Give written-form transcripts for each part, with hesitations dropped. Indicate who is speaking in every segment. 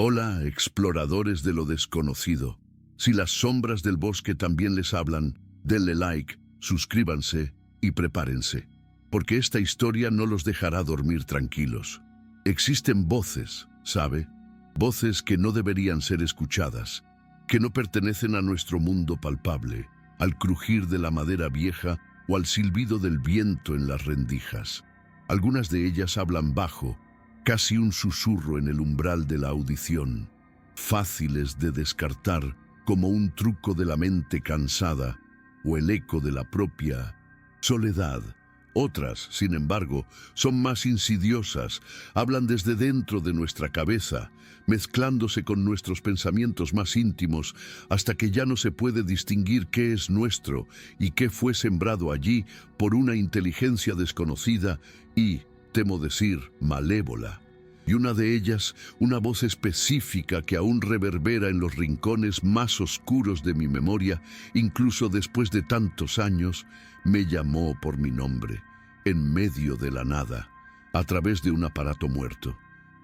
Speaker 1: Hola, exploradores de lo desconocido. Si las sombras del bosque también les hablan, denle like, suscríbanse y prepárense, porque esta historia no los dejará dormir tranquilos. Existen voces, ¿sabe? Voces que no deberían ser escuchadas, que no pertenecen a nuestro mundo palpable, al crujir de la madera vieja o al silbido del viento en las rendijas. Algunas de ellas hablan bajo, casi un susurro en el umbral de la audición, fáciles de descartar como un truco de la mente cansada o el eco de la propia soledad. Otras, sin embargo, son más insidiosas, hablan desde dentro de nuestra cabeza, mezclándose con nuestros pensamientos más íntimos hasta que ya no se puede distinguir qué es nuestro y qué fue sembrado allí por una inteligencia desconocida y, temo decir, malévola. Y una de ellas, una voz específica que aún reverbera en los rincones más oscuros de mi memoria, incluso después de tantos años, me llamó por mi nombre, en medio de la nada, a través de un aparato muerto.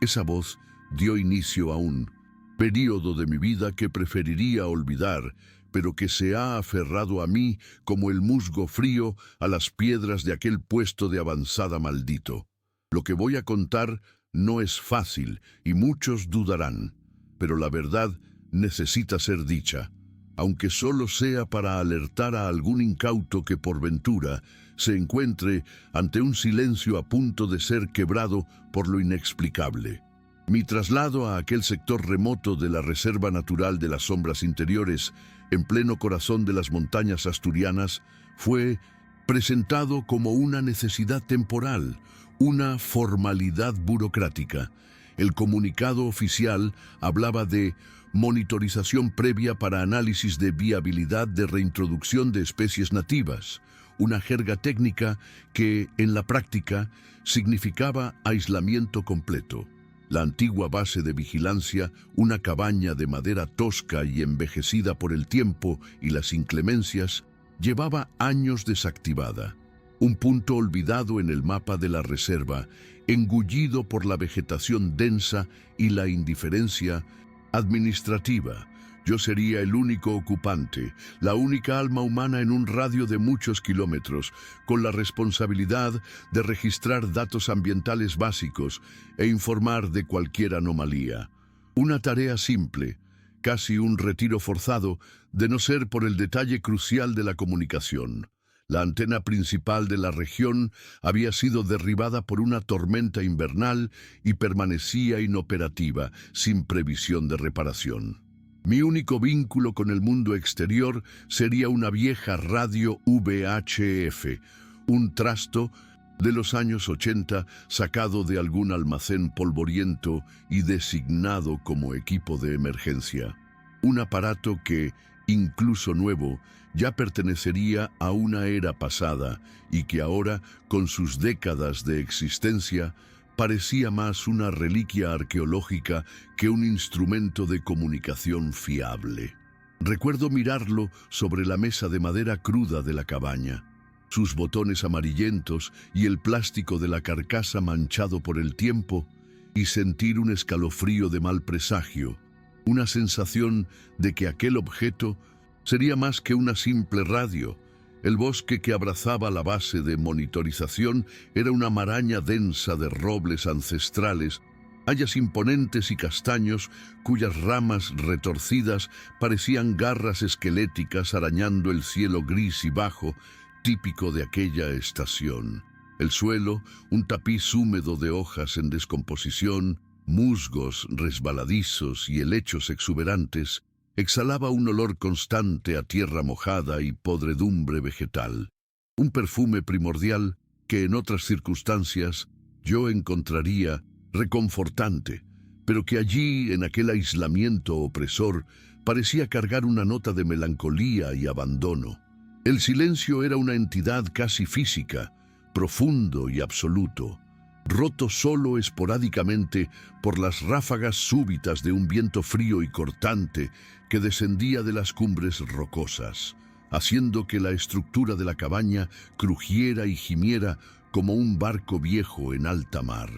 Speaker 1: Esa voz dio inicio a un período de mi vida que preferiría olvidar, pero que se ha aferrado a mí como el musgo frío a las piedras de aquel puesto de avanzada maldito. Lo que voy a contar no es fácil y muchos dudarán, pero la verdad necesita ser dicha, aunque solo sea para alertar a algún incauto que por ventura se encuentre ante un silencio a punto de ser quebrado por lo inexplicable. Mi traslado a aquel sector remoto de la Reserva Natural de las Sombras Interiores, en pleno corazón de las montañas asturianas, fue presentado como una necesidad temporal, una formalidad burocrática. El comunicado oficial hablaba de monitorización previa para análisis de viabilidad de reintroducción de especies nativas, una jerga técnica que, en la práctica, significaba aislamiento completo. La antigua base de vigilancia, una cabaña de madera tosca y envejecida por el tiempo y las inclemencias, llevaba años desactivada. Un punto olvidado en el mapa de la reserva, engullido por la vegetación densa y la indiferencia administrativa. Yo sería el único ocupante, la única alma humana en un radio de muchos kilómetros, con la responsabilidad de registrar datos ambientales básicos e informar de cualquier anomalía. Una tarea simple, casi un retiro forzado, de no ser por el detalle crucial de la comunicación. La antena principal de la región había sido derribada por una tormenta invernal y permanecía inoperativa, sin previsión de reparación. Mi único vínculo con el mundo exterior sería una vieja radio VHF, un trasto de los años 80 sacado de algún almacén polvoriento y designado como equipo de emergencia. Un aparato que, incluso nuevo, ya pertenecería a una era pasada y que ahora, con sus décadas de existencia, parecía más una reliquia arqueológica que un instrumento de comunicación fiable. Recuerdo mirarlo sobre la mesa de madera cruda de la cabaña, sus botones amarillentos y el plástico de la carcasa manchado por el tiempo, y sentir un escalofrío de mal presagio, una sensación de que aquel objeto sería más que una simple radio. El bosque que abrazaba la base de monitorización era una maraña densa de robles ancestrales, hayas imponentes y castaños cuyas ramas retorcidas parecían garras esqueléticas arañando el cielo gris y bajo, típico de aquella estación. El suelo, un tapiz húmedo de hojas en descomposición, musgos resbaladizos y helechos exuberantes, exhalaba un olor constante a tierra mojada y podredumbre vegetal. Un perfume primordial que en otras circunstancias yo encontraría reconfortante, pero que allí, en aquel aislamiento opresor, parecía cargar una nota de melancolía y abandono. El silencio era una entidad casi física, profundo y absoluto, roto solo esporádicamente por las ráfagas súbitas de un viento frío y cortante que descendía de las cumbres rocosas, haciendo que la estructura de la cabaña crujiera y gimiera como un barco viejo en alta mar.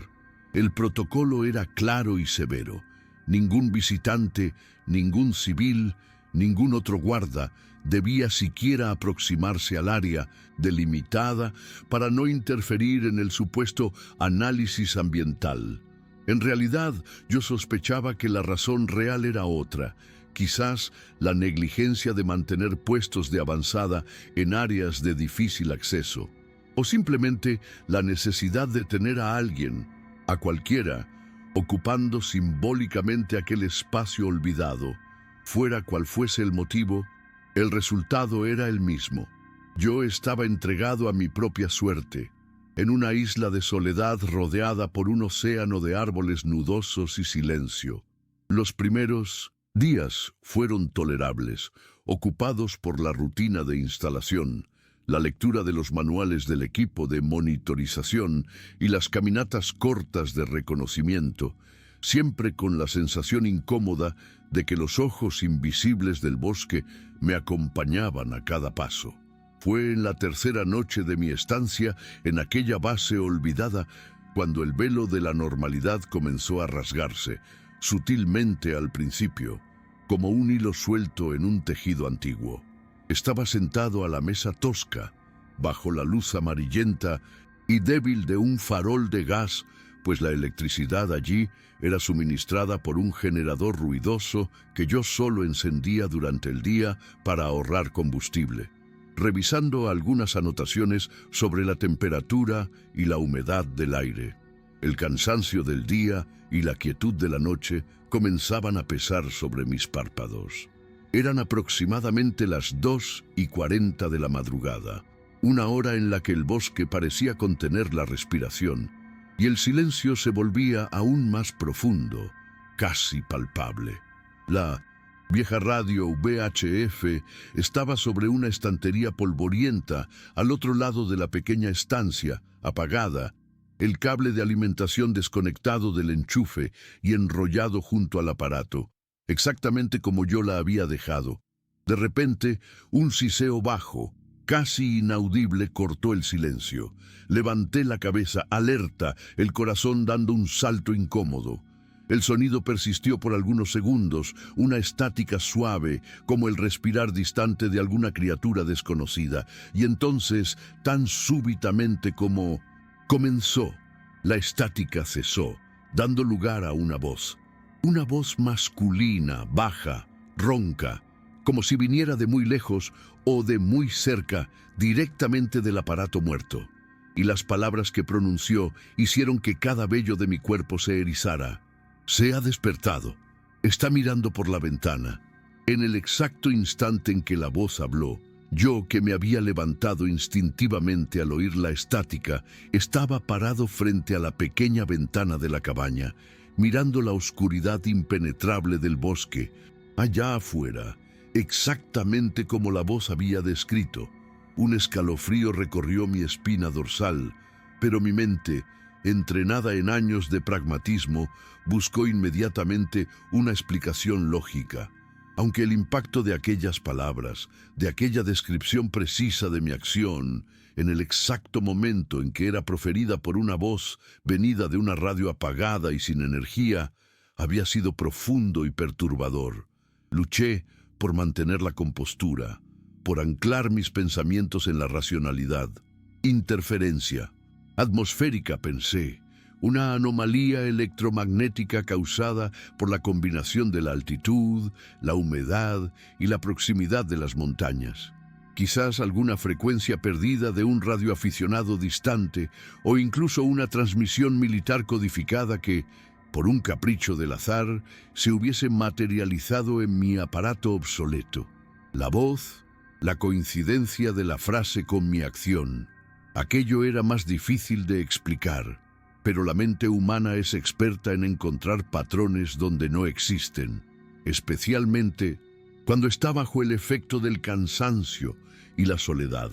Speaker 1: El protocolo era claro y severo: Ningún visitante, ningún civil, ningún otro guarda debía siquiera aproximarse al área delimitada para no interferir en el supuesto análisis ambiental. En realidad, yo sospechaba que la razón real era otra, quizás la negligencia de mantener puestos de avanzada en áreas de difícil acceso, o simplemente la necesidad de tener a alguien, a cualquiera, ocupando simbólicamente aquel espacio olvidado. Fuera cual fuese el motivo, el resultado era el mismo. Yo estaba entregado a mi propia suerte, en una isla de soledad rodeada por un océano de árboles nudosos y silencio. Los primeros días fueron tolerables, ocupados por la rutina de instalación, la lectura de los manuales del equipo de monitorización y las caminatas cortas de reconocimiento, siempre con la sensación incómoda de que los ojos invisibles del bosque me acompañaban a cada paso. Fue en la tercera noche de mi estancia en aquella base olvidada cuando el velo de la normalidad comenzó a rasgarse, sutilmente al principio, como un hilo suelto en un tejido antiguo. Estaba sentado a la mesa tosca, bajo la luz amarillenta y débil de un farol de gas, pues la electricidad allí era suministrada por un generador ruidoso que yo solo encendía durante el día para ahorrar combustible, revisando algunas anotaciones sobre la temperatura y la humedad del aire. El cansancio del día y la quietud de la noche comenzaban a pesar sobre mis párpados. Eran aproximadamente las 2:40 de la madrugada, una hora en la que el bosque parecía contener la respiración, y el silencio se volvía aún más profundo, casi palpable. La vieja radio VHF estaba sobre una estantería polvorienta al otro lado de la pequeña estancia, apagada, el cable de alimentación desconectado del enchufe y enrollado junto al aparato, exactamente como yo la había dejado. De repente, un siseo bajo, casi inaudible, cortó el silencio. Levanté la cabeza, alerta, el corazón dando un salto incómodo. El sonido persistió por algunos segundos, una estática suave, como el respirar distante de alguna criatura desconocida, y entonces, tan súbitamente como comenzó, la estática cesó, dando lugar a una voz masculina, baja, ronca, como si viniera de muy lejos o de muy cerca, directamente del aparato muerto. Y las palabras que pronunció hicieron que cada vello de mi cuerpo se erizara. Se ha despertado. Está mirando por la ventana. En el exacto instante en que la voz habló, yo, que me había levantado instintivamente al oír la estática, estaba parado frente a la pequeña ventana de la cabaña, mirando la oscuridad impenetrable del bosque, allá afuera, exactamente como la voz había descrito. Un escalofrío recorrió mi espina dorsal, pero mi mente, entrenada en años de pragmatismo, buscó inmediatamente una explicación lógica. Aunque el impacto de aquellas palabras, de aquella descripción precisa de mi acción, en el exacto momento en que era proferida por una voz venida de una radio apagada y sin energía, había sido profundo y perturbador. Luché por mantener la compostura, por anclar mis pensamientos en la racionalidad. Interferencia atmosférica, pensé, una anomalía electromagnética causada por la combinación de la altitud, la humedad y la proximidad de las montañas. Quizás alguna frecuencia perdida de un radioaficionado distante o incluso una transmisión militar codificada que, por un capricho del azar, se hubiese materializado en mi aparato obsoleto. La voz, la coincidencia de la frase con mi acción. Aquello era más difícil de explicar, pero la mente humana es experta en encontrar patrones donde no existen, especialmente cuando está bajo el efecto del cansancio y la soledad.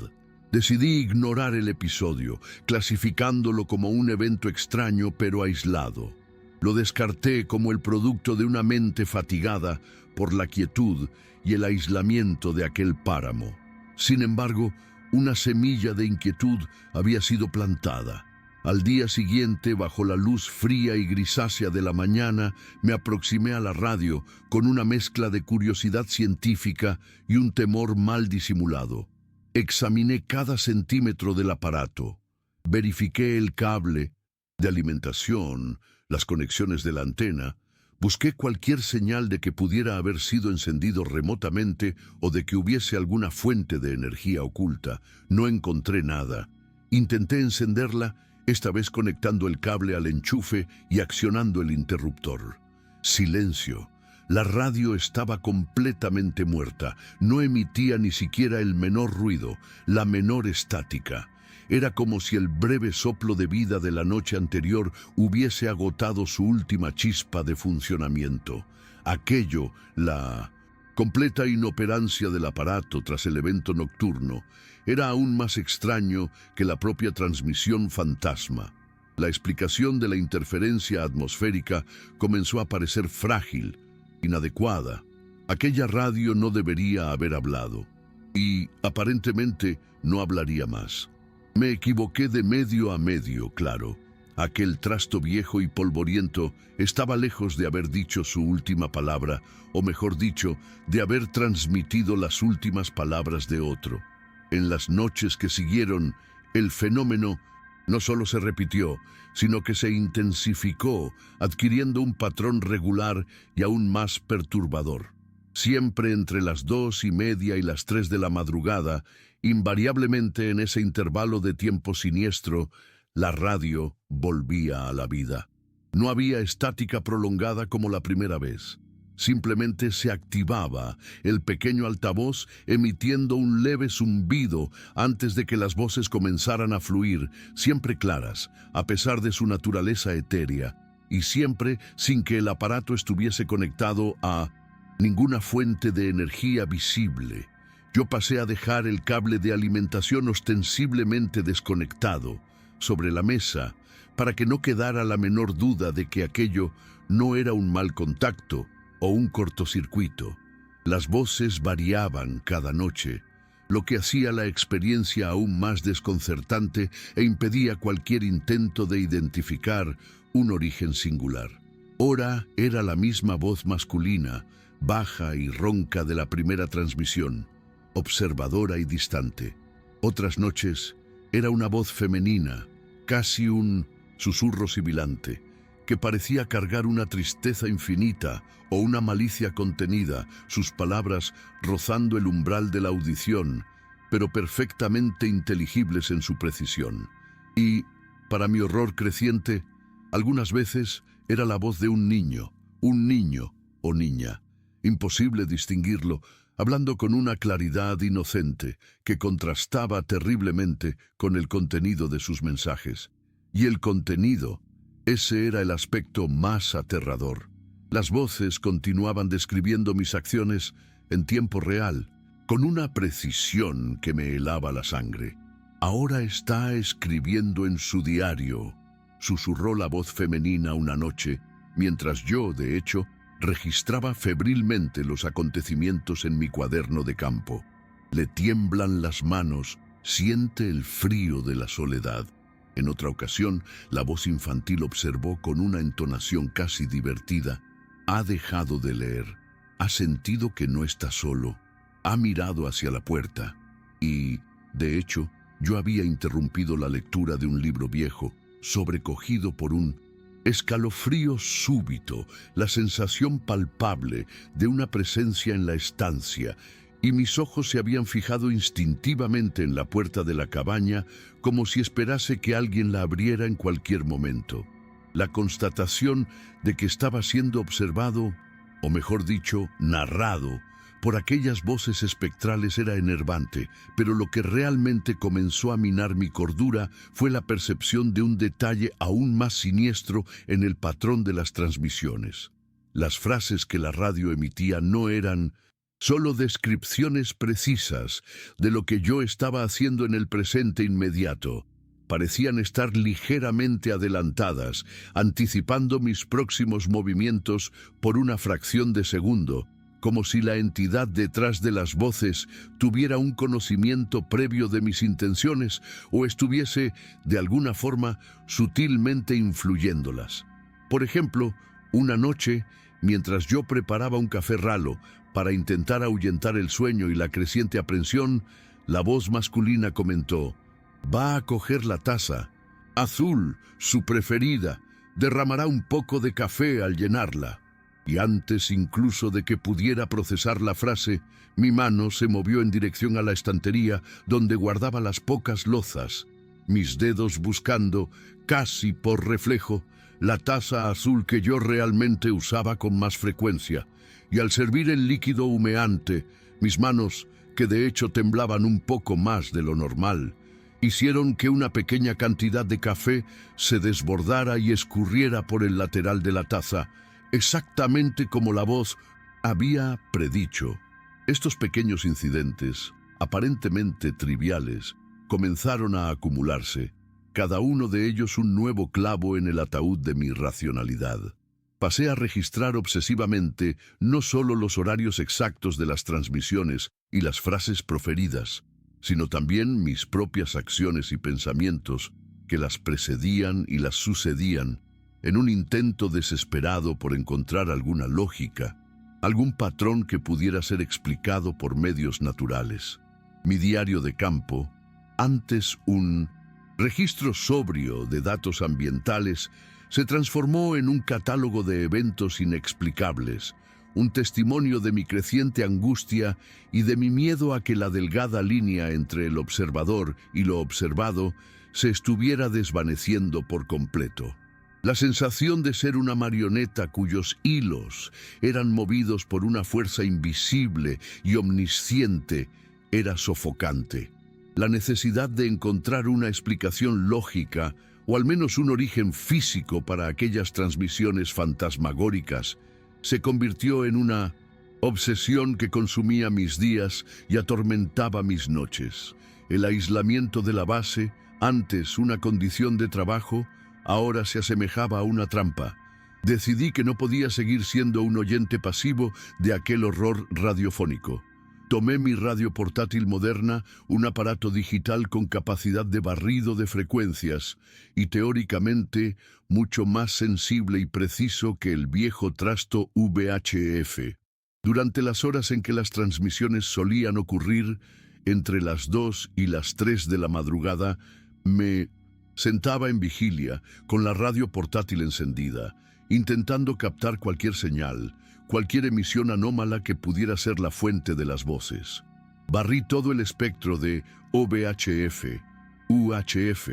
Speaker 1: Decidí ignorar el episodio, clasificándolo como un evento extraño pero aislado. Lo descarté como el producto de una mente fatigada por la quietud y el aislamiento de aquel páramo. Sin embargo, una semilla de inquietud había sido plantada. Al día siguiente, bajo la luz fría y grisácea de la mañana, me aproximé a la radio con una mezcla de curiosidad científica y un temor mal disimulado. Examiné cada centímetro del aparato. Verifiqué el cable de alimentación, las conexiones de la antena. Busqué cualquier señal de que pudiera haber sido encendido remotamente o de que hubiese alguna fuente de energía oculta. No encontré nada. Intenté encenderla, esta vez conectando el cable al enchufe y accionando el interruptor. Silencio. La radio estaba completamente muerta. No emitía ni siquiera el menor ruido, la menor estática. Era como si el breve soplo de vida de la noche anterior hubiese agotado su última chispa de funcionamiento. Aquello, la completa inoperancia del aparato tras el evento nocturno, era aún más extraño que la propia transmisión fantasma. La explicación de la interferencia atmosférica comenzó a parecer frágil, inadecuada. Aquella radio no debería haber hablado. Y, aparentemente, no hablaría más. Me equivoqué de medio a medio, claro. Aquel trasto viejo y polvoriento estaba lejos de haber dicho su última palabra, o mejor dicho, de haber transmitido las últimas palabras de otro. En las noches que siguieron, el fenómeno no solo se repitió, sino que se intensificó, adquiriendo un patrón regular y aún más perturbador. Siempre entre las 2:30 y las 3 de la madrugada, invariablemente en ese intervalo de tiempo siniestro, la radio volvía a la vida. No había estática prolongada como la primera vez. Simplemente se activaba el pequeño altavoz emitiendo un leve zumbido antes de que las voces comenzaran a fluir, siempre claras, a pesar de su naturaleza etérea, y siempre sin que el aparato estuviese conectado a ninguna fuente de energía visible. Yo pasé a dejar el cable de alimentación ostensiblemente desconectado sobre la mesa para que no quedara la menor duda de que aquello no era un mal contacto o un cortocircuito. Las voces variaban cada noche, lo que hacía la experiencia aún más desconcertante e impedía cualquier intento de identificar un origen singular. Ora era la misma voz masculina, baja y ronca de la primera transmisión, observadora y distante. Otras noches era una voz femenina, casi un susurro sibilante, que parecía cargar una tristeza infinita o una malicia contenida, sus palabras rozando el umbral de la audición, pero perfectamente inteligibles en su precisión. Y, para mi horror creciente, algunas veces era la voz de un niño o niña, imposible distinguirlo, hablando con una claridad inocente que contrastaba terriblemente con el contenido de sus mensajes. Y el contenido, ese era el aspecto más aterrador. Las voces continuaban describiendo mis acciones en tiempo real, con una precisión que me helaba la sangre. «Ahora está escribiendo en su diario», susurró la voz femenina una noche, mientras yo, de hecho, registraba febrilmente los acontecimientos en mi cuaderno de campo. «Le tiemblan las manos, siente el frío de la soledad». En otra ocasión, la voz infantil observó con una entonación casi divertida: «Ha dejado de leer, ha sentido que no está solo, ha mirado hacia la puerta». Y, de hecho, yo había interrumpido la lectura de un libro viejo, sobrecogido por un escalofrío súbito, la sensación palpable de una presencia en la estancia, y mis ojos se habían fijado instintivamente en la puerta de la cabaña como si esperase que alguien la abriera en cualquier momento. La constatación de que estaba siendo observado, o mejor dicho, narrado, por aquellas voces espectrales era enervante, pero lo que realmente comenzó a minar mi cordura fue la percepción de un detalle aún más siniestro en el patrón de las transmisiones. Las frases que la radio emitía no eran solo descripciones precisas de lo que yo estaba haciendo en el presente inmediato. Parecían estar ligeramente adelantadas, anticipando mis próximos movimientos por una fracción de segundo, como si la entidad detrás de las voces tuviera un conocimiento previo de mis intenciones o estuviese, de alguna forma, sutilmente influyéndolas. Por ejemplo, una noche, mientras yo preparaba un café ralo para intentar ahuyentar el sueño y la creciente aprensión, la voz masculina comentó: «Va a coger la taza. Azul, su preferida, derramará un poco de café al llenarla». Y antes incluso de que pudiera procesar la frase, mi mano se movió en dirección a la estantería donde guardaba las pocas lozas, mis dedos buscando, casi por reflejo, la taza azul que yo realmente usaba con más frecuencia. Y al servir el líquido humeante, mis manos, que de hecho temblaban un poco más de lo normal, hicieron que una pequeña cantidad de café se desbordara y escurriera por el lateral de la taza, exactamente como la voz había predicho. Estos pequeños incidentes, aparentemente triviales, comenzaron a acumularse, cada uno de ellos un nuevo clavo en el ataúd de mi racionalidad. Pasé a registrar obsesivamente no solo los horarios exactos de las transmisiones y las frases proferidas, sino también mis propias acciones y pensamientos que las precedían y las sucedían, en un intento desesperado por encontrar alguna lógica, algún patrón que pudiera ser explicado por medios naturales. Mi diario de campo, antes un registro sobrio de datos ambientales, se transformó en un catálogo de eventos inexplicables, un testimonio de mi creciente angustia y de mi miedo a que la delgada línea entre el observador y lo observado se estuviera desvaneciendo por completo. La sensación de ser una marioneta cuyos hilos eran movidos por una fuerza invisible y omnisciente era sofocante. La necesidad de encontrar una explicación lógica o al menos un origen físico para aquellas transmisiones fantasmagóricas se convirtió en una obsesión que consumía mis días y atormentaba mis noches. El aislamiento de la base, antes una condición de trabajo, ahora se asemejaba a una trampa. Decidí que no podía seguir siendo un oyente pasivo de aquel horror radiofónico. Tomé mi radio portátil moderna, un aparato digital con capacidad de barrido de frecuencias y teóricamente mucho más sensible y preciso que el viejo trasto VHF. Durante las horas en que las transmisiones solían ocurrir, entre las 2 y las 3 de la madrugada, me sentaba en vigilia, con la radio portátil encendida, intentando captar cualquier señal, cualquier emisión anómala que pudiera ser la fuente de las voces. Barrí todo el espectro de OVHF, UHF,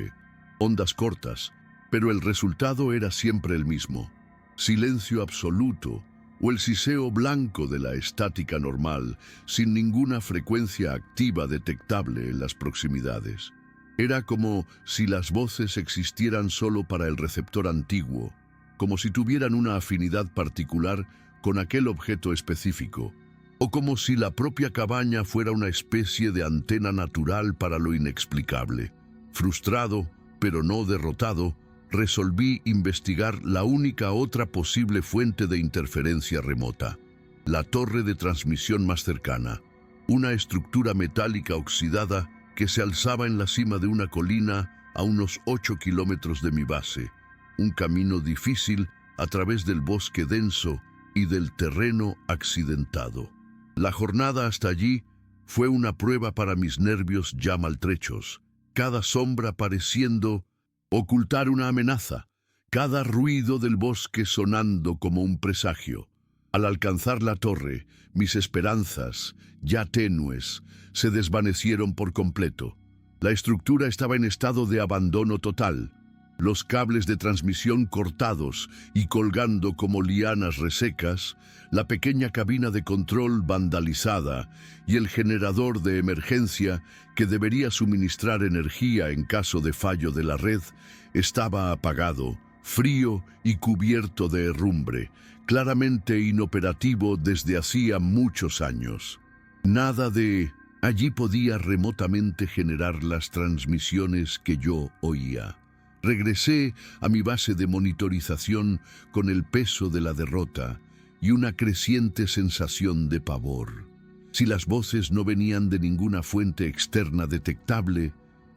Speaker 1: ondas cortas, pero el resultado era siempre el mismo: silencio absoluto, o el siseo blanco de la estática normal, sin ninguna frecuencia activa detectable en las proximidades. Era como si las voces existieran solo para el receptor antiguo, como si tuvieran una afinidad particular con aquel objeto específico, o como si la propia cabaña fuera una especie de antena natural para lo inexplicable. Frustrado, pero no derrotado, resolví investigar la única otra posible fuente de interferencia remota: la torre de transmisión más cercana, una estructura metálica oxidada que se alzaba en la cima de una colina a unos 8 kilómetros de mi base, un camino difícil a través del bosque denso y del terreno accidentado. La jornada hasta allí fue una prueba para mis nervios ya maltrechos, cada sombra pareciendo ocultar una amenaza, cada ruido del bosque sonando como un presagio. Al alcanzar la torre, mis esperanzas, ya tenues, se desvanecieron por completo. La estructura estaba en estado de abandono total, los cables de transmisión cortados y colgando como lianas resecas, la pequeña cabina de control vandalizada y el generador de emergencia que debería suministrar energía en caso de fallo de la red estaba apagado, frío y cubierto de herrumbre, claramente inoperativo desde hacía muchos años. Nada de allí podía remotamente generar las transmisiones que yo oía. Regresé a mi base de monitorización con el peso de la derrota y una creciente sensación de pavor. Si las voces no venían de ninguna fuente externa detectable,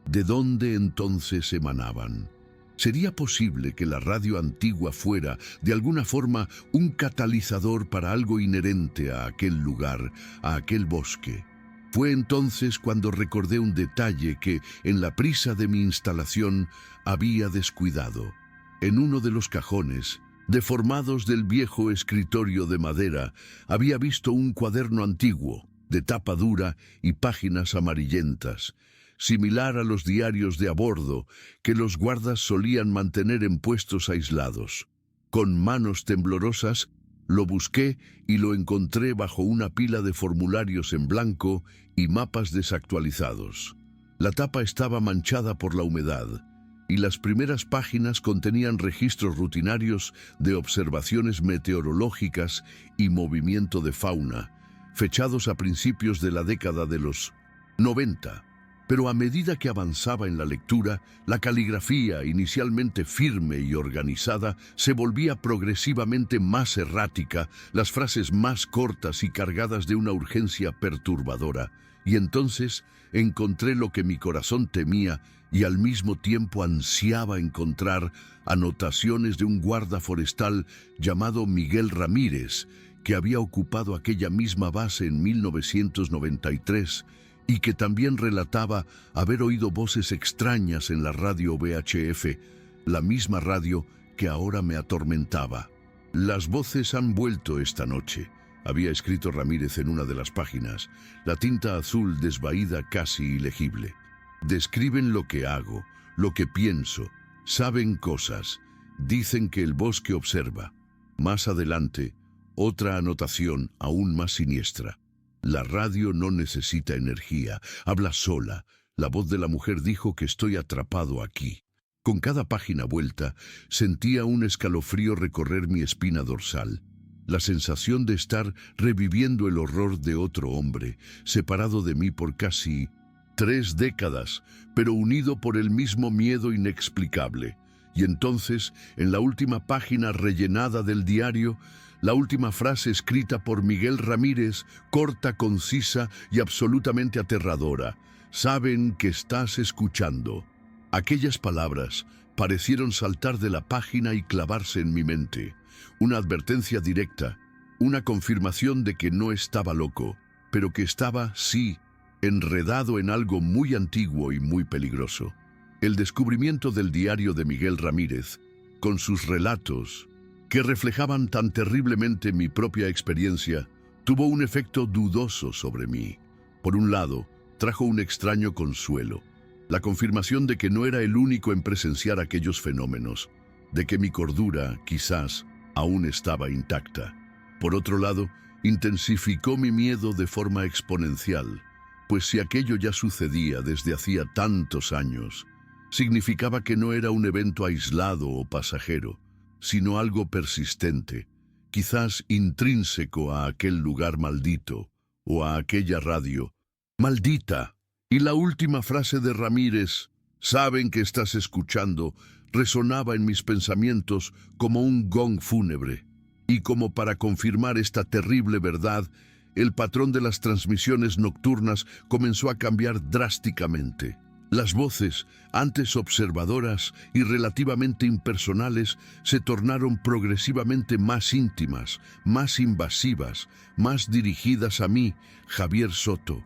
Speaker 1: ¿de dónde entonces emanaban? ¿Sería posible que la radio antigua fuera, de alguna forma, un catalizador para algo inherente a aquel lugar, a aquel bosque? Fue entonces cuando recordé un detalle que, en la prisa de mi instalación, había descuidado. En uno de los cajones, deformados del viejo escritorio de madera, había visto un cuaderno antiguo, de tapa dura y páginas amarillentas, similar a los diarios de a bordo que los guardas solían mantener en puestos aislados. Con manos temblorosas, lo busqué y lo encontré bajo una pila de formularios en blanco y mapas desactualizados. La tapa estaba manchada por la humedad, y las primeras páginas contenían registros rutinarios de observaciones meteorológicas y movimiento de fauna, fechados a principios de la década de los 90. Pero a medida que avanzaba en la lectura, la caligrafía, inicialmente firme y organizada, se volvía progresivamente más errática, las frases más cortas y cargadas de una urgencia perturbadora. Y entonces encontré lo que mi corazón temía y al mismo tiempo ansiaba encontrar: anotaciones de un guarda forestal llamado Miguel Ramírez, que había ocupado aquella misma base en 1993 y que también relataba haber oído voces extrañas en la radio VHF, la misma radio que ahora me atormentaba. «Las voces han vuelto esta noche», había escrito Ramírez en una de las páginas, la tinta azul desvaída casi ilegible. «Describen lo que hago, lo que pienso, saben cosas, dicen que el bosque observa». Más adelante, otra anotación aún más siniestra: «La radio no necesita energía, habla sola. La voz de la mujer dijo que estoy atrapado aquí». Con cada página vuelta, sentía un escalofrío recorrer mi espina dorsal. La sensación de estar reviviendo el horror de otro hombre, separado de mí por casi 3 décadas, pero unido por el mismo miedo inexplicable. Y entonces, en la última página rellenada del diario, la última frase escrita por Miguel Ramírez, corta, concisa y absolutamente aterradora: «Saben que estás escuchando». Aquellas palabras parecieron saltar de la página y clavarse en mi mente. Una advertencia directa, una confirmación de que no estaba loco, pero que estaba, sí, enredado en algo muy antiguo y muy peligroso. El descubrimiento del diario de Miguel Ramírez, con sus relatos, que reflejaban tan terriblemente mi propia experiencia, tuvo un efecto dudoso sobre mí. Por un lado, trajo un extraño consuelo, la confirmación de que no era el único en presenciar aquellos fenómenos, de que mi cordura, quizás, aún estaba intacta. Por otro lado, intensificó mi miedo de forma exponencial, pues si aquello ya sucedía desde hacía tantos años, significaba que no era un evento aislado o pasajero, sino algo persistente, quizás intrínseco a aquel lugar maldito o a aquella radio maldita. Y la última frase de Ramírez, «Saben que estás escuchando», resonaba en mis pensamientos como un gong fúnebre. Y como para confirmar esta terrible verdad, el patrón de las transmisiones nocturnas comenzó a cambiar drásticamente. Las voces, antes observadoras y relativamente impersonales, se tornaron progresivamente más íntimas, más invasivas, más dirigidas a mí, Javier Soto.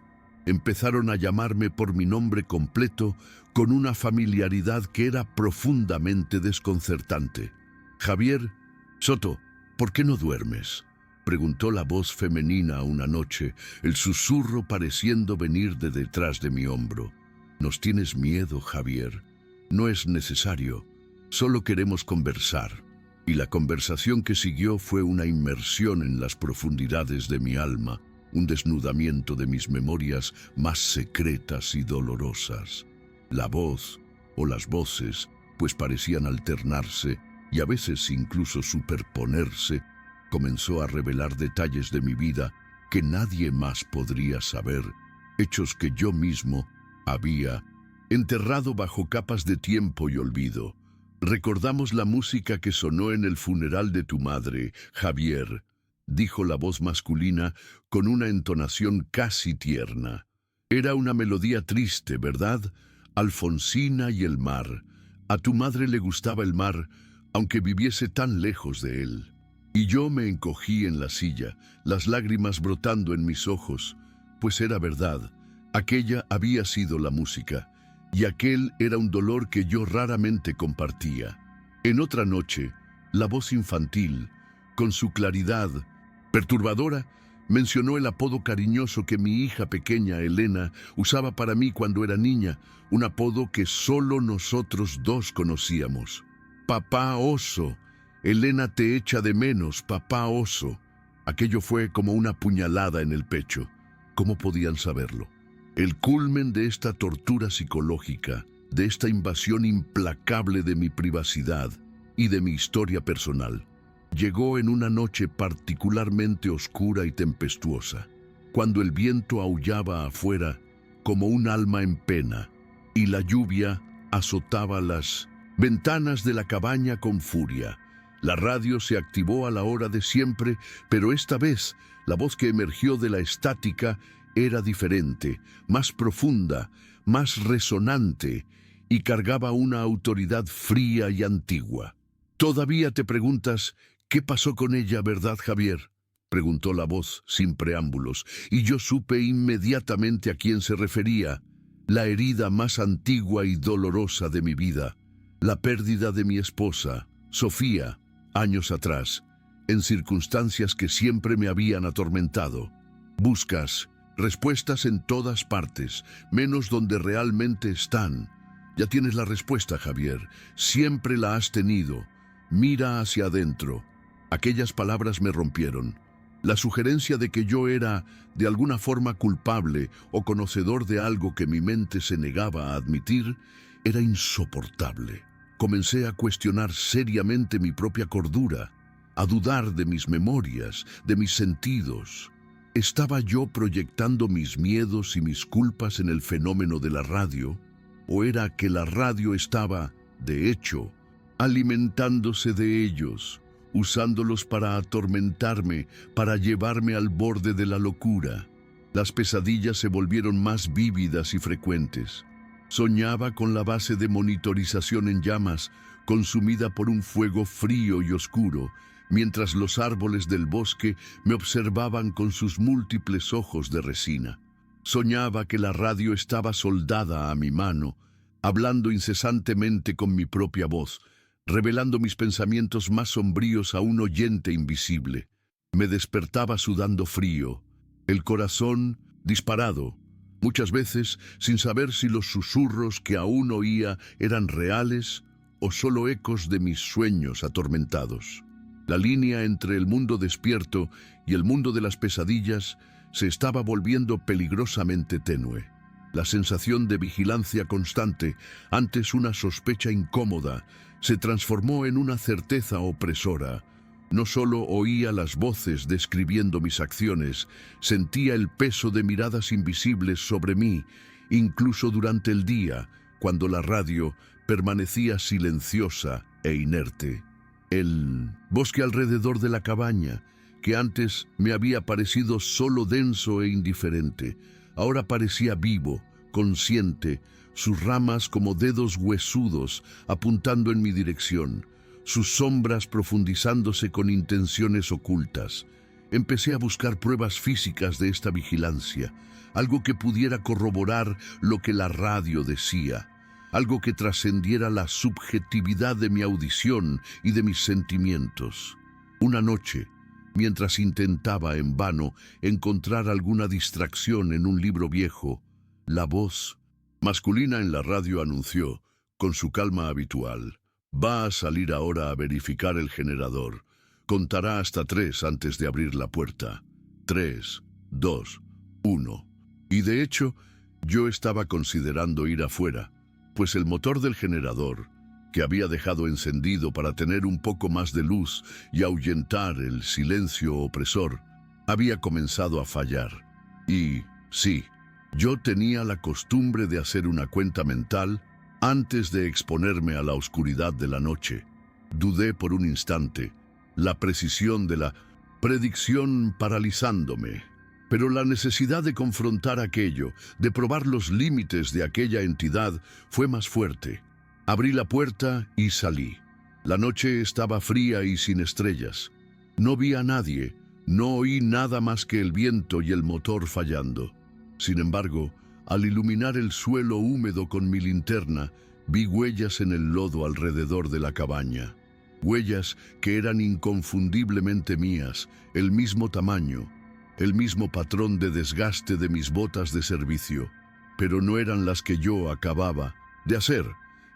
Speaker 1: Empezaron a llamarme por mi nombre completo con una familiaridad que era profundamente desconcertante. «Javier Soto, ¿por qué no duermes?», preguntó la voz femenina una noche, el susurro pareciendo venir de detrás de mi hombro. «¿Nos tienes miedo, Javier? No es necesario, solo queremos conversar». Y la conversación que siguió fue una inmersión en las profundidades de mi alma, un desnudamiento de mis memorias más secretas y dolorosas. La voz, o las voces, pues parecían alternarse y a veces incluso superponerse, comenzó a revelar detalles de mi vida que nadie más podría saber, hechos que yo mismo había enterrado bajo capas de tiempo y olvido. «Recordamos la música que sonó en el funeral de tu madre, Javier», dijo la voz masculina con una entonación casi tierna. Era una melodía triste, ¿verdad? Alfonsina y el mar. A tu madre le gustaba el mar, aunque viviese tan lejos de él. Y yo me encogí en la silla, las lágrimas brotando en mis ojos, pues era verdad, aquella había sido la música, y aquel era un dolor que yo raramente compartía. En otra noche, la voz infantil, con su claridad perturbadora, mencionó el apodo cariñoso que mi hija pequeña, Elena, usaba para mí cuando era niña, un apodo que solo nosotros dos conocíamos. Papá Oso. Elena te echa de menos, papá Oso. Aquello fue como una puñalada en el pecho. ¿Cómo podían saberlo? El culmen de esta tortura psicológica, de esta invasión implacable de mi privacidad y de mi historia personal, llegó en una noche particularmente oscura y tempestuosa, cuando el viento aullaba afuera como un alma en pena y la lluvia azotaba las ventanas de la cabaña con furia. La radio se activó a la hora de siempre, pero esta vez la voz que emergió de la estática era diferente, más profunda, más resonante y cargaba una autoridad fría y antigua. Todavía te preguntas, ¿qué pasó con ella, verdad, Javier?, preguntó la voz sin preámbulos, y yo supe inmediatamente a quién se refería. La herida más antigua y dolorosa de mi vida, la pérdida de mi esposa, Sofía, años atrás, en circunstancias que siempre me habían atormentado. Buscas respuestas en todas partes, menos donde realmente están. Ya tienes la respuesta, Javier. Siempre la has tenido. Mira hacia adentro. Aquellas palabras me rompieron. La sugerencia de que yo era, de alguna forma, culpable o conocedor de algo que mi mente se negaba a admitir, era insoportable. Comencé a cuestionar seriamente mi propia cordura, a dudar de mis memorias, de mis sentidos. ¿Estaba yo proyectando mis miedos y mis culpas en el fenómeno de la radio? ¿O era que la radio estaba, de hecho, alimentándose de ellos, usándolos para atormentarme, para llevarme al borde de la locura? Las pesadillas se volvieron más vívidas y frecuentes. Soñaba con la base de monitorización en llamas, consumida por un fuego frío y oscuro, mientras los árboles del bosque me observaban con sus múltiples ojos de resina. Soñaba que la radio estaba soldada a mi mano, hablando incesantemente con mi propia voz, revelando mis pensamientos más sombríos a un oyente invisible. Me despertaba sudando frío, el corazón disparado, muchas veces sin saber si los susurros que aún oía eran reales o solo ecos de mis sueños atormentados. La línea entre el mundo despierto y el mundo de las pesadillas se estaba volviendo peligrosamente tenue. La sensación de vigilancia constante, antes una sospecha incómoda, se transformó en una certeza opresora. No solo oía las voces describiendo mis acciones, sentía el peso de miradas invisibles sobre mí, incluso durante el día, cuando la radio permanecía silenciosa e inerte. El bosque alrededor de la cabaña, que antes me había parecido solo denso e indiferente, ahora parecía vivo, consciente, sus ramas como dedos huesudos apuntando en mi dirección, sus sombras profundizándose con intenciones ocultas. Empecé a buscar pruebas físicas de esta vigilancia, algo que pudiera corroborar lo que la radio decía, algo que trascendiera la subjetividad de mi audición y de mis sentimientos. Una noche, mientras intentaba en vano encontrar alguna distracción en un libro viejo, la voz masculina en la radio anunció, con su calma habitual: «Va a salir ahora a verificar el generador. Contará hasta 3 antes de abrir la puerta. 3, 2, 1». Y de hecho, yo estaba considerando ir afuera, pues el motor del generador, que había dejado encendido para tener un poco más de luz y ahuyentar el silencio opresor, había comenzado a fallar. Y, sí, yo tenía la costumbre de hacer una cuenta mental antes de exponerme a la oscuridad de la noche. Dudé por un instante. La precisión de la predicción paralizándome. Pero la necesidad de confrontar aquello, de probar los límites de aquella entidad, fue más fuerte. Abrí la puerta y salí. La noche estaba fría y sin estrellas. No vi a nadie, no oí nada más que el viento y el motor fallando. Sin embargo, al iluminar el suelo húmedo con mi linterna, vi huellas en el lodo alrededor de la cabaña. Huellas que eran inconfundiblemente mías, el mismo tamaño, el mismo patrón de desgaste de mis botas de servicio, pero no eran las que yo acababa de hacer.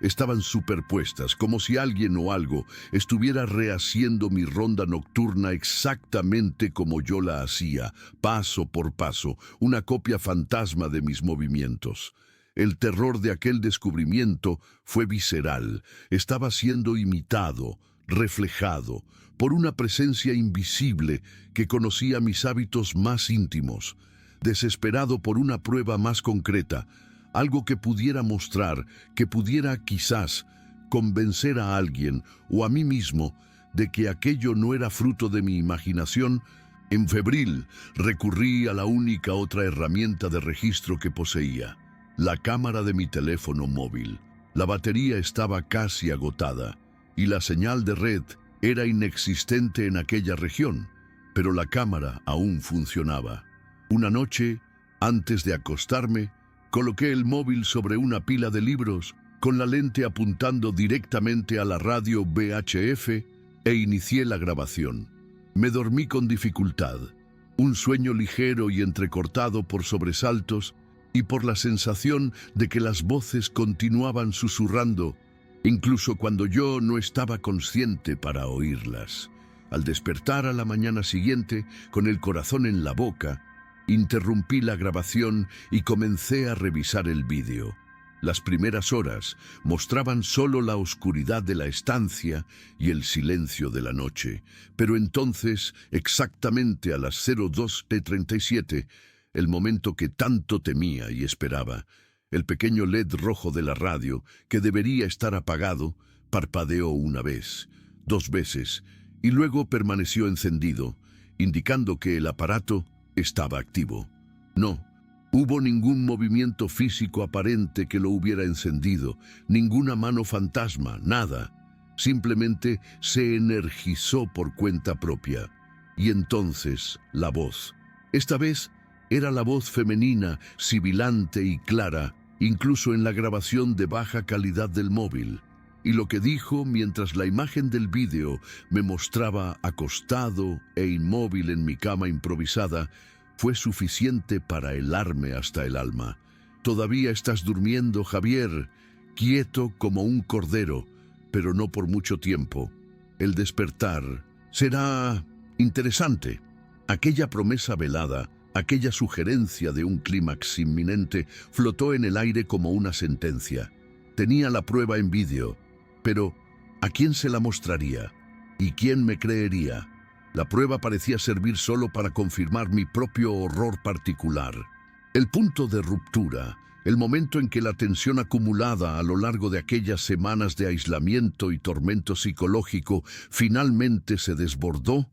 Speaker 1: Estaban superpuestas, como si alguien o algo estuviera rehaciendo mi ronda nocturna exactamente como yo la hacía, paso por paso, una copia fantasma de mis movimientos. El terror de aquel descubrimiento fue visceral, estaba siendo imitado, reflejado, por una presencia invisible que conocía mis hábitos más íntimos, desesperado por una prueba más concreta, algo que pudiera mostrar, que pudiera quizás convencer a alguien o a mí mismo de que aquello no era fruto de mi imaginación. En febril recurrí a la única otra herramienta de registro que poseía, la cámara de mi teléfono móvil. La batería estaba casi agotada y la señal de red era inexistente en aquella región, pero la cámara aún funcionaba. Una noche, antes de acostarme, coloqué el móvil sobre una pila de libros, con la lente apuntando directamente a la radio VHF e inicié la grabación. Me dormí con dificultad, un sueño ligero y entrecortado por sobresaltos y por la sensación de que las voces continuaban susurrando, incluso cuando yo no estaba consciente para oírlas. Al despertar a la mañana siguiente, con el corazón en la boca, interrumpí la grabación y comencé a revisar el vídeo. Las primeras horas mostraban solo la oscuridad de la estancia y el silencio de la noche, pero entonces, exactamente a las 02:37, el momento que tanto temía y esperaba, el pequeño LED rojo de la radio, que debería estar apagado, parpadeó una vez, 2 veces, y luego permaneció encendido, indicando que el aparato estaba activo. No hubo ningún movimiento físico aparente que lo hubiera encendido, ninguna mano fantasma, nada. Simplemente se energizó por cuenta propia. Y entonces la voz. Esta vez era la voz femenina, sibilante y clara, incluso en la grabación de baja calidad del móvil. Y lo que dijo mientras la imagen del vídeo me mostraba acostado e inmóvil en mi cama improvisada fue suficiente para helarme hasta el alma. Todavía estás durmiendo, Javier, quieto como un cordero, pero no por mucho tiempo. El despertar será interesante. Aquella promesa velada, aquella sugerencia de un clímax inminente, flotó en el aire como una sentencia. Tenía la prueba en vídeo. Pero, ¿a quién se la mostraría? ¿Y quién me creería? La prueba parecía servir solo para confirmar mi propio horror particular. El punto de ruptura, el momento en que la tensión acumulada a lo largo de aquellas semanas de aislamiento y tormento psicológico finalmente se desbordó,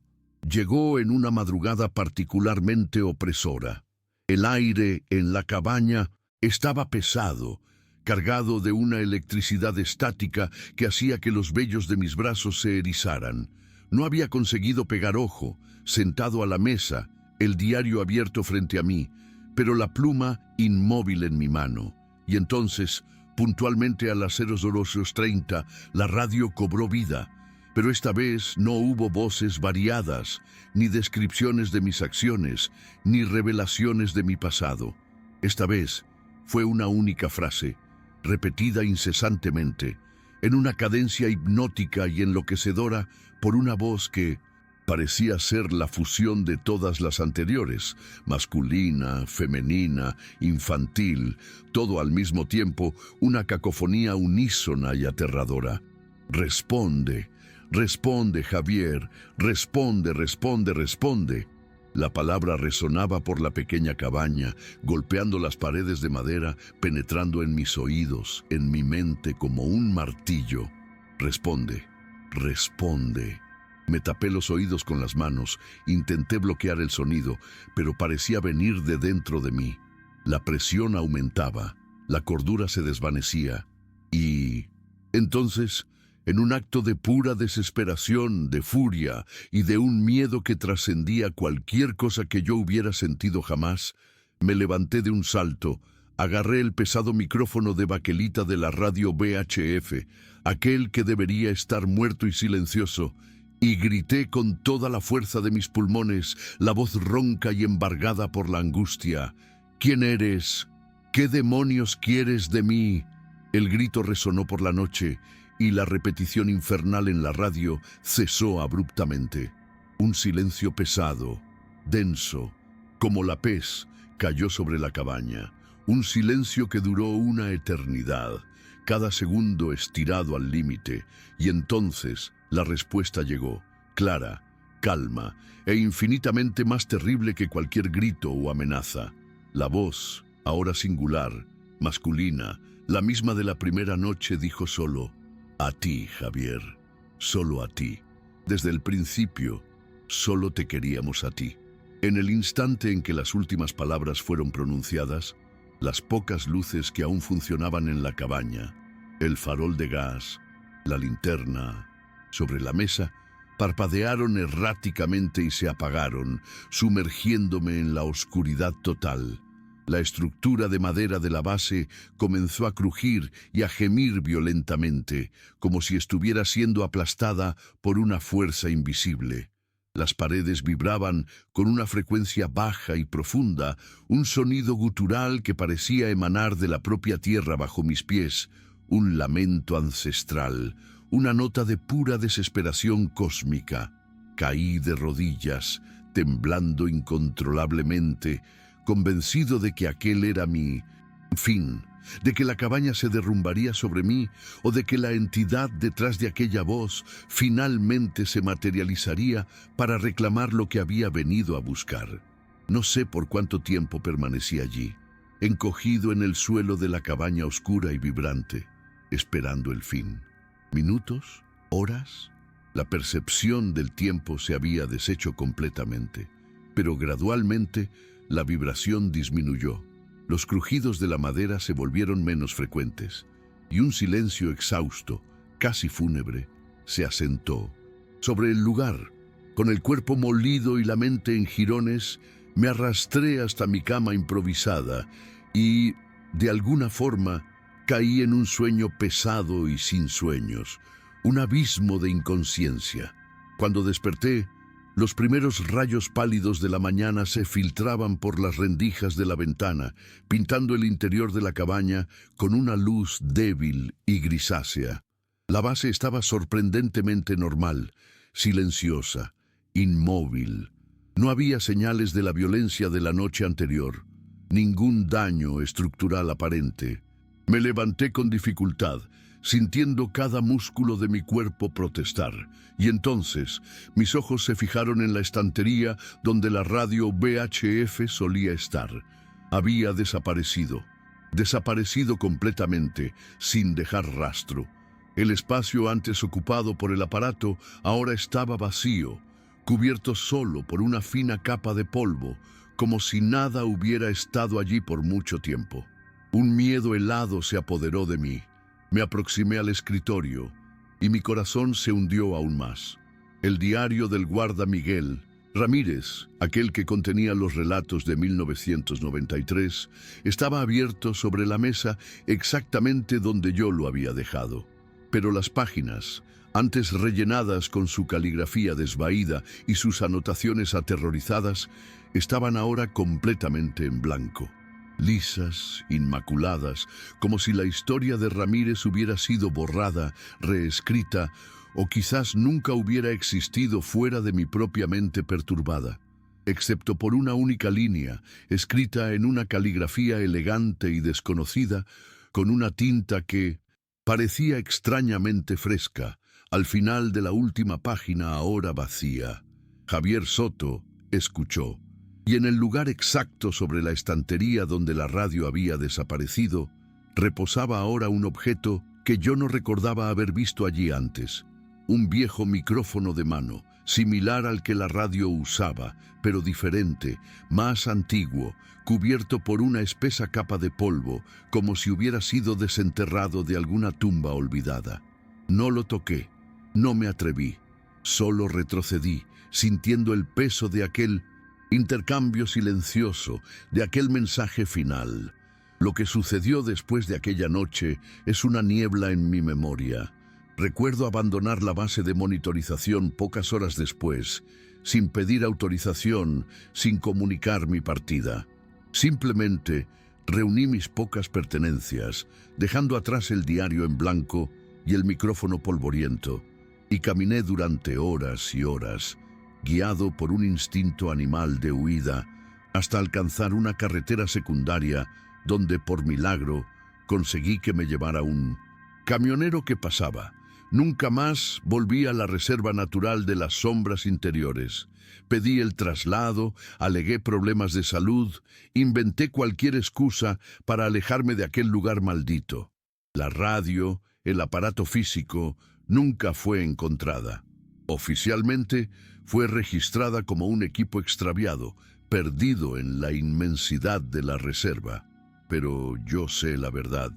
Speaker 1: llegó en una madrugada particularmente opresora. El aire en la cabaña estaba pesado, cargado de una electricidad estática que hacía que los vellos de mis brazos se erizaran. No había conseguido pegar ojo, sentado a la mesa, el diario abierto frente a mí, pero la pluma inmóvil en mi mano. Y entonces, puntualmente a las 02:30, la radio cobró vida, pero esta vez no hubo voces variadas, ni descripciones de mis acciones, ni revelaciones de mi pasado. Esta vez fue una única frase, repetida incesantemente, en una cadencia hipnótica y enloquecedora por una voz que parecía ser la fusión de todas las anteriores, masculina, femenina, infantil, todo al mismo tiempo, una cacofonía unísona y aterradora. Responde, responde, Javier, responde, responde, responde. La palabra resonaba por la pequeña cabaña, golpeando las paredes de madera, penetrando en mis oídos, en mi mente como un martillo. Responde, responde. Me tapé los oídos con las manos, intenté bloquear el sonido, pero parecía venir de dentro de mí. La presión aumentaba, la cordura se desvanecía y... entonces, en un acto de pura desesperación, de furia y de un miedo que trascendía cualquier cosa que yo hubiera sentido jamás, me levanté de un salto, agarré el pesado micrófono de baquelita de la radio VHF, aquel que debería estar muerto y silencioso, y grité con toda la fuerza de mis pulmones, la voz ronca y embargada por la angustia. ¿Quién eres? ¿Qué demonios quieres de mí? El grito resonó por la noche y la repetición infernal en la radio cesó abruptamente. Un silencio pesado, denso, como la pez, cayó sobre la cabaña. Un silencio que duró una eternidad, cada segundo estirado al límite, y entonces la respuesta llegó, clara, calma e infinitamente más terrible que cualquier grito o amenaza. La voz, ahora singular, masculina, la misma de la primera noche, dijo solo, a ti, Javier, solo a ti. Desde el principio, solo te queríamos a ti. En el instante en que las últimas palabras fueron pronunciadas, las pocas luces que aún funcionaban en la cabaña, el farol de gas, la linterna, sobre la mesa, parpadearon erráticamente y se apagaron, sumergiéndome en la oscuridad total. La estructura de madera de la base comenzó a crujir y a gemir violentamente, como si estuviera siendo aplastada por una fuerza invisible. Las paredes vibraban con una frecuencia baja y profunda, un sonido gutural que parecía emanar de la propia tierra bajo mis pies, un lamento ancestral, una nota de pura desesperación cósmica. Caí de rodillas, temblando incontrolablemente, convencido de que aquel era mi fin, de que la cabaña se derrumbaría sobre mí o de que la entidad detrás de aquella voz finalmente se materializaría para reclamar lo que había venido a buscar. No sé por cuánto tiempo permanecí allí, encogido en el suelo de la cabaña oscura y vibrante, esperando el fin. ¿Minutos? ¿Horas? La percepción del tiempo se había deshecho completamente, pero gradualmente la vibración disminuyó. Los crujidos de la madera se volvieron menos frecuentes y un silencio exhausto, casi fúnebre, se asentó. Sobre el lugar, con el cuerpo molido y la mente en jirones, me arrastré hasta mi cama improvisada y, de alguna forma, caí en un sueño pesado y sin sueños, un abismo de inconsciencia. Cuando desperté, los primeros rayos pálidos de la mañana se filtraban por las rendijas de la ventana, pintando el interior de la cabaña con una luz débil y grisácea. La base estaba sorprendentemente normal, silenciosa, inmóvil. No había señales de la violencia de la noche anterior, ningún daño estructural aparente. Me levanté con dificultad, sintiendo cada músculo de mi cuerpo protestar, y entonces mis ojos se fijaron en la estantería donde la radio VHF solía estar. Había desaparecido completamente, sin dejar rastro. El espacio antes ocupado por el aparato ahora estaba vacío, cubierto solo por una fina capa de polvo, como si nada hubiera estado allí por mucho tiempo. Un miedo helado se apoderó de mí. Me aproximé al escritorio y mi corazón se hundió aún más. El diario del guarda Miguel Ramírez, aquel que contenía los relatos de 1993, estaba abierto sobre la mesa exactamente donde yo lo había dejado. Pero las páginas, antes rellenadas con su caligrafía desvaída y sus anotaciones aterrorizadas, estaban ahora completamente en blanco. Lisas, inmaculadas, como si la historia de Ramírez hubiera sido borrada, reescrita, o quizás nunca hubiera existido fuera de mi propia mente perturbada, excepto por una única línea, escrita en una caligrafía elegante y desconocida, con una tinta que parecía extrañamente fresca, al final de la última página ahora vacía. Javier Soto escuchó. Y en el lugar exacto sobre la estantería donde la radio había desaparecido, reposaba ahora un objeto que yo no recordaba haber visto allí antes, un viejo micrófono de mano, similar al que la radio usaba, pero diferente, más antiguo, cubierto por una espesa capa de polvo, como si hubiera sido desenterrado de alguna tumba olvidada. No lo toqué, no me atreví, solo retrocedí, sintiendo el peso de aquel intercambio silencioso, de aquel mensaje final. Lo que sucedió después de aquella noche es una niebla en mi memoria. Recuerdo abandonar la base de monitorización pocas horas después, sin pedir autorización, sin comunicar mi partida. Simplemente reuní mis pocas pertenencias, dejando atrás el diario en blanco y el micrófono polvoriento, y caminé durante horas y horas, guiado por un instinto animal de huida, hasta alcanzar una carretera secundaria donde, por milagro, conseguí que me llevara un camionero que pasaba. Nunca más volví a la reserva natural de las sombras interiores. Pedí el traslado, alegué problemas de salud, inventé cualquier excusa para alejarme de aquel lugar maldito. La radio, el aparato físico, nunca fue encontrada. Oficialmente, fue registrada como un equipo extraviado, perdido en la inmensidad de la reserva. Pero yo sé la verdad.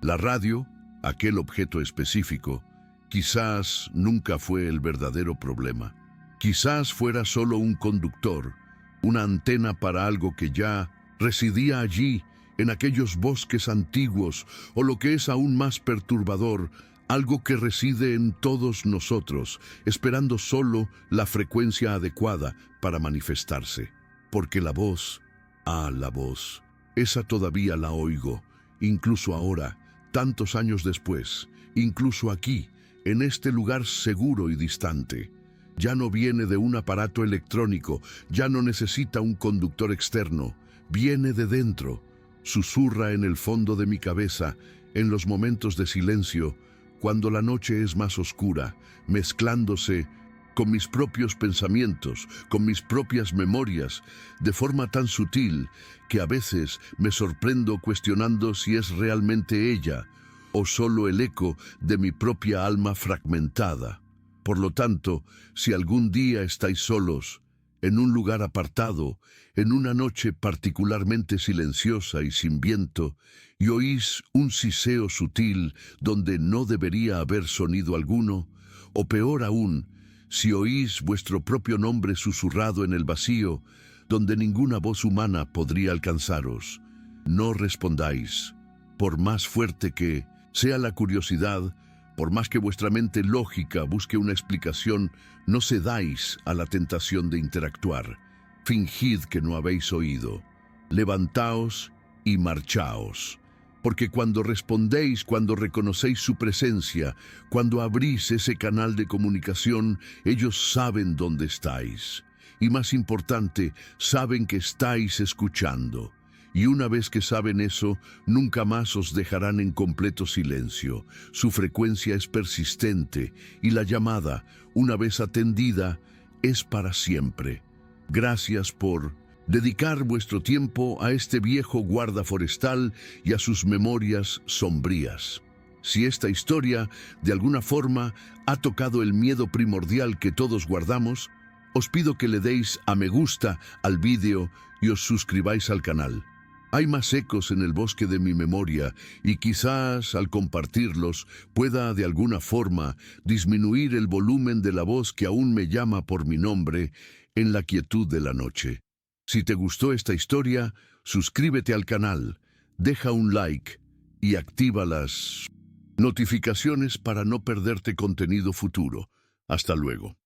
Speaker 1: La radio, aquel objeto específico, quizás nunca fue el verdadero problema. Quizás fuera solo un conductor, una antena para algo que ya residía allí, en aquellos bosques antiguos, o lo que es aún más perturbador, algo que reside en todos nosotros, esperando solo la frecuencia adecuada para manifestarse. Porque la voz, la voz, esa todavía la oigo, incluso ahora, tantos años después, incluso aquí, en este lugar seguro y distante. Ya no viene de un aparato electrónico, ya no necesita un conductor externo, viene de dentro, susurra en el fondo de mi cabeza, en los momentos de silencio, cuando la noche es más oscura, mezclándose con mis propios pensamientos, con mis propias memorias, de forma tan sutil que a veces me sorprendo cuestionando si es realmente ella o solo el eco de mi propia alma fragmentada. Por lo tanto, si algún día estáis solos, en un lugar apartado, en una noche particularmente silenciosa y sin viento, y oís un siseo sutil donde no debería haber sonido alguno, o peor aún, si oís vuestro propio nombre susurrado en el vacío, donde ninguna voz humana podría alcanzaros, no respondáis. Por más fuerte que sea la curiosidad, por más que vuestra mente lógica busque una explicación, no cedáis a la tentación de interactuar. Fingid que no habéis oído. Levantaos y marchaos. Porque cuando respondéis, cuando reconocéis su presencia, cuando abrís ese canal de comunicación, ellos saben dónde estáis. Y más importante, saben que estáis escuchando. Y una vez que saben eso, nunca más os dejarán en completo silencio. Su frecuencia es persistente y la llamada, una vez atendida, es para siempre. Gracias por dedicar vuestro tiempo a este viejo guarda forestal y a sus memorias sombrías. Si esta historia, de alguna forma, ha tocado el miedo primordial que todos guardamos, os pido que le deis a me gusta al vídeo y os suscribáis al canal. Hay más ecos en el bosque de mi memoria y quizás al compartirlos pueda de alguna forma disminuir el volumen de la voz que aún me llama por mi nombre en la quietud de la noche. Si te gustó esta historia, suscríbete al canal, deja un like y activa las notificaciones para no perderte contenido futuro. Hasta luego.